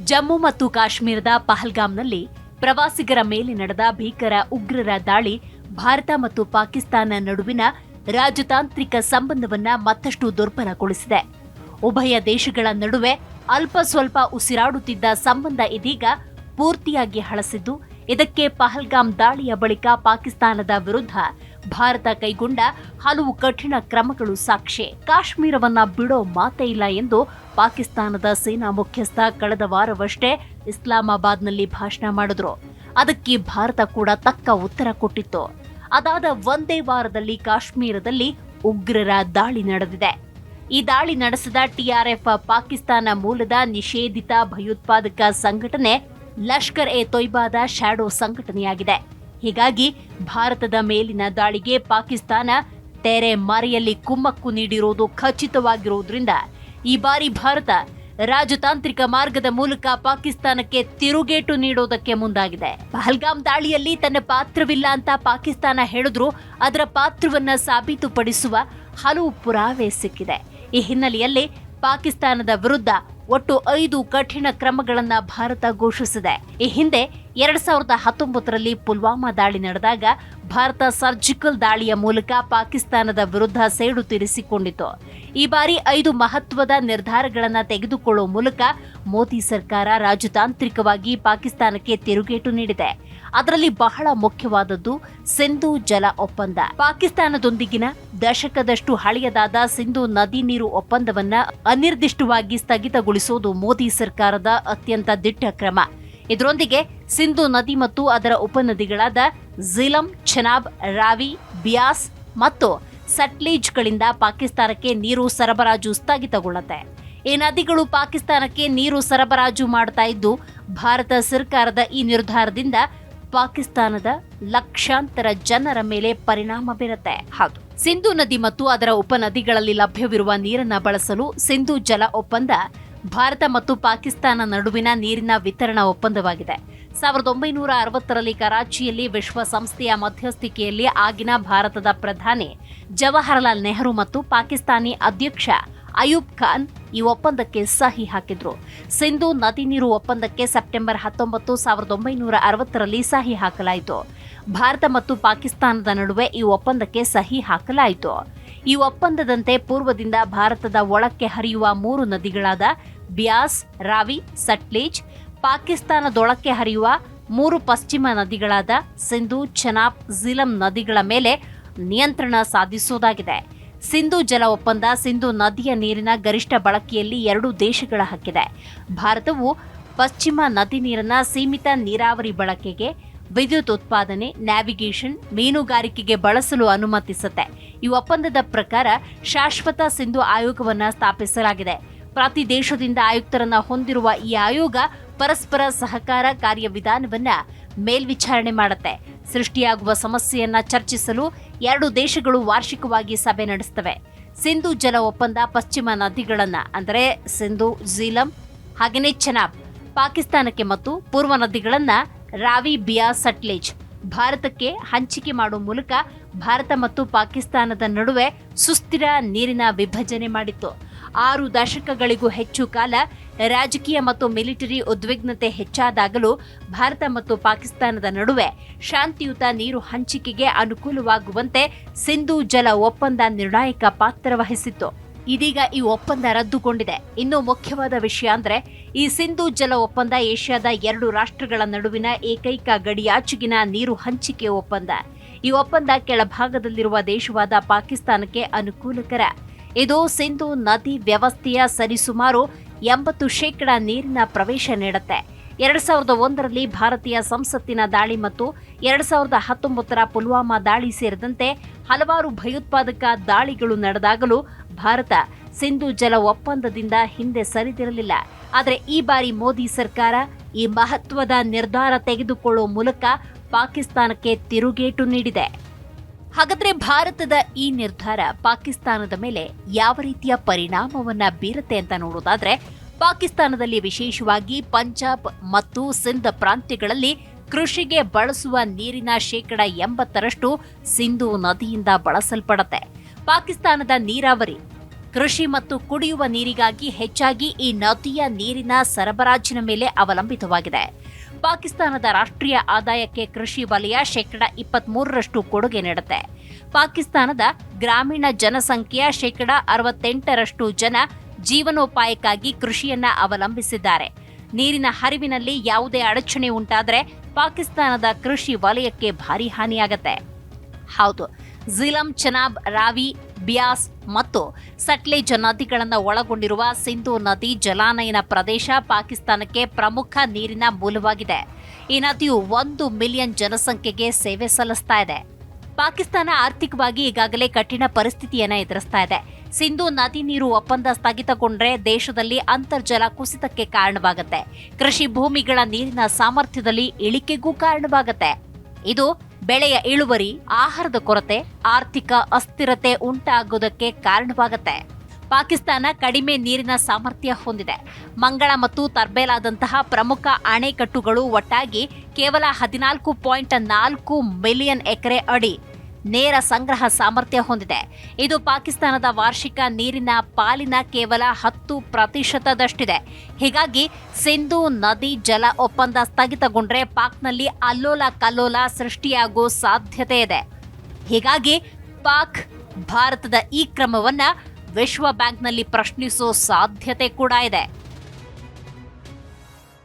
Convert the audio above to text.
ಜಮ್ಮು ಮತ್ತು ಕಾಶ್ಮೀರದ ಪಹಲ್ಗಾಮ್ನಲ್ಲಿ ಪ್ರವಾಸಿಗರ ಮೇಲೆ ನಡೆದ ಭೀಕರ ಉಗ್ರರ ದಾಳಿ ಭಾರತ ಮತ್ತು ಪಾಕಿಸ್ತಾನ ನಡುವಿನ ರಾಜತಾಂತ್ರಿಕ ಸಂಬಂಧವನ್ನ ಮತ್ತಷ್ಟು ದುರ್ಬಲಗೊಳಿಸಿದೆ. ಉಭಯ ದೇಶಗಳ ನಡುವೆ ಅಲ್ಪ ಸ್ವಲ್ಪ ಉಸಿರಾಡುತ್ತಿದ್ದ ಸಂಬಂಧ ಇದೀಗ ಪೂರ್ತಿಯಾಗಿ ಹಳಸಿದ್ದು, ಇದಕ್ಕೆ ಪಹಲ್ಗಾಮ್ ದಾಳಿಯ ಬಳಿಕ ಪಾಕಿಸ್ತಾನದ ವಿರುದ್ಧ ಭಾರತ ಕೈಗೊಂಡ ಹಲವು ಕಠಿಣ ಕ್ರಮಗಳು ಸಾಕ್ಷಿ. ಕಾಶ್ಮೀರವನ್ನ ಬಿಡೋ ಮಾತೇ ಇಲ್ಲ ಎಂದು ಪಾಕಿಸ್ತಾನದ ಸೇನಾ ಮುಖ್ಯಸ್ಥ ಕಳೆದ ವಾರವಷ್ಟೇ ಇಸ್ಲಾಮಾಬಾದ್ನಲ್ಲಿ ಭಾಷಣ ಮಾಡಿದ್ರು. ಅದಕ್ಕೆ ಭಾರತ ಕೂಡ ತಕ್ಕ ಉತ್ತರ ಕೊಟ್ಟಿತ್ತು. ಅದಾದ ಒಂದೇ ವಾರದಲ್ಲಿ ಕಾಶ್ಮೀರದಲ್ಲಿ ಉಗ್ರರ ದಾಳಿ ನಡೆದಿದೆ. ಈ ದಾಳಿ ನಡೆಸಿದ ಟಿಆರ್ಎಫ್ ಪಾಕಿಸ್ತಾನ ಮೂಲದ ನಿಷೇಧಿತ ಭಯೋತ್ಪಾದಕ ಸಂಘಟನೆ ಲಷ್ಕರ್ ಎ ತೊಯ್ಬಾದ ಶ್ಯಾಡೋ ಸಂಘಟನೆಯಾಗಿದೆ. ಹೀಗಾಗಿ ಭಾರತದ ಮೇಲಿನ ದಾಳಿಗೆ ಪಾಕಿಸ್ತಾನ ತೆರೆ ಮರೆಯಲ್ಲಿ ಕುಮ್ಮಕ್ಕು ನೀಡಿರುವುದು ಖಚಿತವಾಗಿರುವುದರಿಂದ ಈ ಬಾರಿ ಭಾರತ ರಾಜತಾಂತ್ರಿಕ ಮಾರ್ಗದ ಮೂಲಕ ಪಾಕಿಸ್ತಾನಕ್ಕೆ ತಿರುಗೇಟು ನೀಡೋದಕ್ಕೆ ಮುಂದಾಗಿದೆ. ಪಹಲ್ಗಾಮ್ ದಾಳಿಯಲ್ಲಿ ತನ್ನ ಪಾತ್ರವಿಲ್ಲ ಅಂತ ಪಾಕಿಸ್ತಾನ ಹೇಳಿದ್ರೂ ಅದರ ಪಾತ್ರವನ್ನ ಸಾಬೀತುಪಡಿಸುವ ಹಲವು ಪುರಾವೆ ಸಿಕ್ಕಿದೆ. ಈ ಹಿನ್ನೆಲೆಯಲ್ಲಿ ಪಾಕಿಸ್ತಾನದ ವಿರುದ್ಧ ಒಟ್ಟು 5 ಕಠಿಣ ಕ್ರಮಗಳನ್ನ ಭಾರತ ಘೋಷಿಸಿದೆ. ಈ ಹಿಂದೆ 2019ರಲ್ಲಿ ಪುಲ್ವಾಮಾ ದಾಳಿ ನಡೆದಾಗ ಭಾರತ ಸರ್ಜಿಕಲ್ ದಾಳಿಯ ಮೂಲಕ ಪಾಕಿಸ್ತಾನದ ವಿರುದ್ಧ ಸೇಡು ತೀರಿಸಿಕೊಂಡಿತು. ಈ ಬಾರಿ 5 ಮಹತ್ವದ ನಿರ್ಧಾರಗಳನ್ನು ತೆಗೆದುಕೊಳ್ಳುವ ಮೂಲಕ ಮೋದಿ ಸರ್ಕಾರ ರಾಜತಾಂತ್ರಿಕವಾಗಿ ಪಾಕಿಸ್ತಾನಕ್ಕೆ ತಿರುಗೇಟು ನೀಡಿದೆ. ಅದರಲ್ಲಿ ಬಹಳ ಮುಖ್ಯವಾದದ್ದು ಸಿಂಧೂ ಜಲ ಒಪ್ಪಂದ. ಪಾಕಿಸ್ತಾನದೊಂದಿಗಿನ ದಶಕದಷ್ಟು ಹಳೆಯದಾದ ಸಿಂಧೂ ನದಿ ನೀರು ಒಪ್ಪಂದವನ್ನ ಅನಿರ್ದಿಷ್ಟವಾಗಿ ಸ್ಥಗಿತಗೊಳಿಸುವುದು ಮೋದಿ ಸರ್ಕಾರದ ಅತ್ಯಂತ ದಿಟ್ಟ ಕ್ರಮ. ಇದರೊಂದಿಗೆ ಸಿಂಧೂ ನದಿ ಮತ್ತು ಅದರ ಉಪನದಿಗಳಾದ ಝೀಲಂ, ಚೆನಾಬ್, ರಾವಿ, ಬಿಯಾಸ್ ಮತ್ತು ಸಟ್ಲೇಜ್ಗಳಿಂದ ಪಾಕಿಸ್ತಾನಕ್ಕೆ ನೀರು ಸರಬರಾಜು ಸ್ಥಗಿತಗೊಳ್ಳುತ್ತೆ. ಈ ನದಿಗಳು ಪಾಕಿಸ್ತಾನಕ್ಕೆ ನೀರು ಸರಬರಾಜು ಮಾಡ್ತಾ ಇದ್ದು, ಭಾರತ ಸರ್ಕಾರದ ಈ ನಿರ್ಧಾರದಿಂದ ಪಾಕಿಸ್ತಾನದ ಲಕ್ಷಾಂತರ ಜನರ ಮೇಲೆ ಪರಿಣಾಮ ಬೀರುತ್ತೆ. ಹೌದು, ಸಿಂಧೂ ನದಿ ಮತ್ತು ಅದರ ಉಪನದಿಗಳಲ್ಲಿ ಲಭ್ಯವಿರುವ ನೀರನ್ನ ಬಳಸಲು ಸಿಂಧೂ ಜಲ ಒಪ್ಪಂದ ಭಾರತ ಮತ್ತು ಪಾಕಿಸ್ತಾನ ನಡುವಿನ ನೀರಿನ ವಿತರಣಾ ಒಪ್ಪಂದವಾಗಿದೆ. 1960ರಲ್ಲಿ ಕರಾಚಿಯಲ್ಲಿ ವಿಶ್ವಸಂಸ್ಥೆಯ ಮಧ್ಯಸ್ಥಿಕೆಯಲ್ಲಿ ಆಗಿನ ಭಾರತದ ಪ್ರಧಾನಿ ಜವಾಹರಲಾಲ್ ನೆಹರು ಮತ್ತು ಪಾಕಿಸ್ತಾನಿ ಅಧ್ಯಕ್ಷ ಅಯೂಬ್ ಖಾನ್ ಈ ಒಪ್ಪಂದಕ್ಕೆ ಸಹಿ ಹಾಕಿದ್ರು. ಸಿಂಧೂ ನದಿ ನೀರು ಒಪ್ಪಂದಕ್ಕೆ ಸೆಪ್ಟೆಂಬರ್ 19, 1960ರಲ್ಲಿ ಸಹಿ ಹಾಕಲಾಯಿತು. ಭಾರತ ಮತ್ತು ಪಾಕಿಸ್ತಾನದ ನಡುವೆ ಈ ಒಪ್ಪಂದಕ್ಕೆ ಸಹಿ ಹಾಕಲಾಯಿತು. ಈ ಒಪ್ಪಂದದಂತೆ ಪೂರ್ವದಿಂದ ಭಾರತದ ಒಳಕ್ಕೆ ಹರಿಯುವ 3 ನದಿಗಳಾದ ಬಿಯಾಸ್, ರಾವಿ, ಸಟ್ಲೇಜ್, ಪಾಕಿಸ್ತಾನದೊಳಕ್ಕೆ ಹರಿಯುವ 3 ಪಶ್ಚಿಮ ನದಿಗಳಾದ ಸಿಂಧೂ, ಚೆನಾಬ್, ಝೀಲಂ ನದಿಗಳ ಮೇಲೆ ನಿಯಂತ್ರಣ ಸಾಧಿಸುವುದಾಗಿದೆ. ಸಿಂಧೂ ಜಲ ಒಪ್ಪಂದ ಸಿಂಧೂ ನದಿಯ ನೀರಿನ ಗರಿಷ್ಠ ಬಳಕೆಯಲ್ಲಿ 2 ದೇಶಗಳ ಹಕ್ಕಿದೆ. ಭಾರತವು ಪಶ್ಚಿಮ ನದಿ ನೀರನ್ನ ಸೀಮಿತ ನೀರಾವರಿ ಬಳಕೆಗೆ, ವಿದ್ಯುತ್ ಉತ್ಪಾದನೆ, ನ್ಯಾವಿಗೇಷನ್, ಮೀನುಗಾರಿಕೆಗೆ ಬಳಸಲು ಅನುಮತಿಸುತ್ತೆ. ಈ ಒಪ್ಪಂದದ ಪ್ರಕಾರ ಶಾಶ್ವತ ಸಿಂಧೂ ಆಯೋಗವನ್ನು ಸ್ಥಾಪಿಸಲಾಗಿದೆ. ಪ್ರತಿ ದೇಶದಿಂದ ಆಯುಕ್ತರನ್ನ ಹೊಂದಿರುವ ಈ ಆಯೋಗ ಪರಸ್ಪರ ಸಹಕಾರ ಕಾರ್ಯವಿಧಾನವನ್ನ ಮೇಲ್ವಿಚಾರಣೆ ಮಾಡುತ್ತೆ. ಸೃಷ್ಟಿಯಾಗುವ ಸಮಸ್ಯೆಯನ್ನ ಚರ್ಚಿಸಲು 2 ದೇಶಗಳು ವಾರ್ಷಿಕವಾಗಿ ಸಭೆ ನಡೆಸುತ್ತವೆ. ಸಿಂಧೂ ಜಲ ಒಪ್ಪಂದ ಪಶ್ಚಿಮ ನದಿಗಳನ್ನ ಅಂದರೆ ಸಿಂಧೂ, ಝೀಲಂ ಹಾಗೆಯೇ ಚೆನಾಬ್ ಪಾಕಿಸ್ತಾನಕ್ಕೆ ಮತ್ತು ಪೂರ್ವ ನದಿಗಳನ್ನ ರಾವಿ, ಬಿಯಾಸ್, ಸಟ್ಲೇಜ್ ಭಾರತಕ್ಕೆ ಹಂಚಿಕೆ ಮಾಡುವ ಮೂಲಕ ಭಾರತ ಮತ್ತು ಪಾಕಿಸ್ತಾನದ ನಡುವೆ ಸುಸ್ಥಿರ ನೀರಿನ ವಿಭಜನೆ ಮಾಡಿತ್ತು. 6 ದಶಕಗಳಿಗೂ ಹೆಚ್ಚು ಕಾಲ ರಾಜಕೀಯ ಮತ್ತು ಮಿಲಿಟರಿ ಉದ್ವಿಗ್ನತೆ ಹೆಚ್ಚಾದಾಗಲೂ ಭಾರತ ಮತ್ತು ಪಾಕಿಸ್ತಾನದ ನಡುವೆ ಶಾಂತಿಯುತ ನೀರು ಹಂಚಿಕೆಗೆ ಅನುಕೂಲವಾಗುವಂತೆ ಸಿಂಧೂ ಜಲ ಒಪ್ಪಂದ ನಿರ್ಣಾಯಕ ಪಾತ್ರ ವಹಿಸಿತ್ತು. ಇದೀಗ ಈ ಒಪ್ಪಂದ ರದ್ದುಗೊಂಡಿದೆ. ಇನ್ನು ಮುಖ್ಯವಾದ ವಿಷಯ ಅಂದ್ರೆ ಈ ಸಿಂಧೂ ಜಲ ಒಪ್ಪಂದ ಏಷ್ಯಾದ 2 ರಾಷ್ಟ್ರಗಳ ನಡುವಿನ ಏಕೈಕ ಗಡಿಯಾಚೆಗಿನ ನೀರು ಹಂಚಿಕೆ ಒಪ್ಪಂದ. ಈ ಒಪ್ಪಂದ ಕೆಳಭಾಗದಲ್ಲಿರುವ ದೇಶವಾದ ಪಾಕಿಸ್ತಾನಕ್ಕೆ ಅನುಕೂಲಕರ. ಇದು ಸಿಂಧೂ ನದಿ ವ್ಯವಸ್ಥೆಯ ಸರಿಸುಮಾರು 80% ನೀರಿನ ಪ್ರವೇಶ ನೀಡುತ್ತೆ. 2001ರಲ್ಲಿ ಭಾರತೀಯ ಸಂಸತ್ತಿನ ದಾಳಿ ಮತ್ತು 2019ರ ಪುಲ್ವಾಮಾ ದಾಳಿ ಸೇರಿದಂತೆ ಹಲವಾರು ಭಯೋತ್ಪಾದಕ ದಾಳಿಗಳು ನಡೆದಾಗಲೂ ಭಾರತ ಸಿಂಧೂ ಜಲ ಒಪ್ಪಂದದಿಂದ ಹಿಂದೆ ಸರಿದಿರಲಿಲ್ಲ. ಆದರೆ ಈ ಬಾರಿ ಮೋದಿ ಸರ್ಕಾರ ಈ ಮಹತ್ವದ ನಿರ್ಧಾರ ತೆಗೆದುಕೊಳ್ಳುವ ಮೂಲಕ ಪಾಕಿಸ್ತಾನಕ್ಕೆ ತಿರುಗೇಟು ನೀಡಿದೆ. ಹಾಗಾದ್ರೆ ಭಾರತದ ಈ ನಿರ್ಧಾರ ಪಾಕಿಸ್ತಾನದ ಮೇಲೆ ಯಾವ ರೀತಿಯ ಪರಿಣಾಮವನ್ನ ಬೀರುತ್ತೆ ಅಂತ ನೋಡೋದಾದ್ರೆ, ಪಾಕಿಸ್ತಾನದಲ್ಲಿ ವಿಶೇಷವಾಗಿ ಪಂಜಾಬ್ ಮತ್ತು ಸಿಂಧ್ ಪ್ರಾಂತ್ಯಗಳಲ್ಲಿ ಕೃಷಿಗೆ ಬಳಸುವ ನೀರಿನ 80% ಸಿಂಧೂ ನದಿಯಿಂದ ಬಳಸಲ್ಪಡುತ್ತೆ. ಪಾಕಿಸ್ತಾನದ ನೀರಾವರಿ ಕೃಷಿ ಮತ್ತು ಕುಡಿಯುವ ನೀರಿಗಾಗಿ ಹೆಚ್ಚಾಗಿ ಈ ನದಿಯ ನೀರಿನ ಸರಬರಾಜಿನ ಮೇಲೆ ಅವಲಂಬಿತವಾಗಿದೆ. ಪಾಕಿಸ್ತಾನದ ರಾಷ್ಟ್ರೀಯ ಆದಾಯಕ್ಕೆ ಕೃಷಿ ವಲಯ 23% ಕೊಡುಗೆ ನೀಡುತ್ತೆ. ಪಾಕಿಸ್ತಾನದ ಗ್ರಾಮೀಣ ಜನಸಂಖ್ಯೆಯ 68% ಜನ ಜೀವನೋಪಾಯಕ್ಕಾಗಿ ಕೃಷಿಯನ್ನ ಅವಲಂಬಿಸಿದ್ದಾರೆ. ನೀರಿನ ಹರಿವಿನಲ್ಲಿ ಯಾವುದೇ ಅಡಚಣೆ ಉಂಟಾದರೆ ಪಾಕಿಸ್ತಾನದ ಕೃಷಿ ವಲಯಕ್ಕೆ ಭಾರಿ ಹಾನಿಯಾಗತ್ತೆ. ಹೌದು, ಝೀಲಂ, ಚೆನಾಬ್, ರಾವಿ, ಬ್ಯಾಸ್ ಮತ್ತು ಸಟ್ಲೇಜ್ ನದಿಗಳನ್ನು ಒಳಗೊಂಡಿರುವ ಸಿಂಧೂ ನದಿ ಜಲಾನಯನ ಪ್ರದೇಶ ಪಾಕಿಸ್ತಾನಕ್ಕೆ ಪ್ರಮುಖ ನೀರಿನ ಮೂಲವಾಗಿದೆ. ಈ ನದಿಯು 1 ಮಿಲಿಯನ್ ಜನಸಂಖ್ಯೆಗೆ ಸೇವೆ ಸಲ್ಲಿಸ್ತಾ ಇದೆ. ಪಾಕಿಸ್ತಾನ ಆರ್ಥಿಕವಾಗಿ ಈಗಾಗಲೇ ಕಠಿಣ ಪರಿಸ್ಥಿತಿಯನ್ನ ಎದುರಿಸ್ತಾ ಇದೆ. ಸಿಂಧೂ ನದಿ ನೀರು ಒಪ್ಪಂದ ಸ್ಥಗಿತಗೊಂಡ್ರೆ ದೇಶದಲ್ಲಿ ಅಂತರ್ಜಲ ಕುಸಿತಕ್ಕೆ ಕಾರಣವಾಗುತ್ತೆ. ಕೃಷಿ ಭೂಮಿಗಳ ನೀರಿನ ಸಾಮರ್ಥ್ಯದಲ್ಲಿ ಇಳಿಕೆಗೂ ಕಾರಣವಾಗುತ್ತೆ. ಇದು ಬೆಳೆಯ ಇಳುವರಿ, ಆಹಾರದ ಕೊರತೆ, ಆರ್ಥಿಕ ಅಸ್ಥಿರತೆ ಉಂಟಾಗೋದಕ್ಕೆ ಕಾರಣವಾಗುತ್ತೆ. ಪಾಕಿಸ್ತಾನ ಕಡಿಮೆ ನೀರಿನ ಸಾಮರ್ಥ್ಯ ಹೊಂದಿದೆ. ಮಂಗಳ ಮತ್ತು ತರ್ಬೇಲಾದಂತಹ ಪ್ರಮುಖ ಅಣೆಕಟ್ಟುಗಳು ಒಟ್ಟಾಗಿ ಕೇವಲ 14.4 ಮಿಲಿಯನ್ ಎಕರೆ ಅಡಿ ನೇರ ಸಂಗ್ರಹ ಸಾಮರ್ಥ್ಯ ಹೊಂದಿದೆ. ಇದು ಪಾಕಿಸ್ತಾನದ ವಾರ್ಷಿಕ ನೀರಿನ ಪಾಲಿನ ಕೇವಲ 10%ದಷ್ಟಿದೆ. ಹೀಗಾಗಿ ಸಿಂಧೂ ನದಿ ಜಲ ಒಪ್ಪಂದ ಸ್ಥಗಿತಗೊಂಡ್ರೆ ಪಾಕ್ನಲ್ಲಿ ಅಲ್ಲೋಲ ಕಲ್ಲೋಲ ಸೃಷ್ಟಿಯಾಗೋ ಸಾಧ್ಯತೆ ಇದೆ. ಹೀಗಾಗಿ ಪಾಕ್ ಭಾರತದ ಈ ಕ್ರಮವನ್ನ ವಿಶ್ವ ಬ್ಯಾಂಕ್ನಲ್ಲಿ ಪ್ರಶ್ನಿಸೋ ಸಾಧ್ಯತೆ ಕೂಡ ಇದೆ.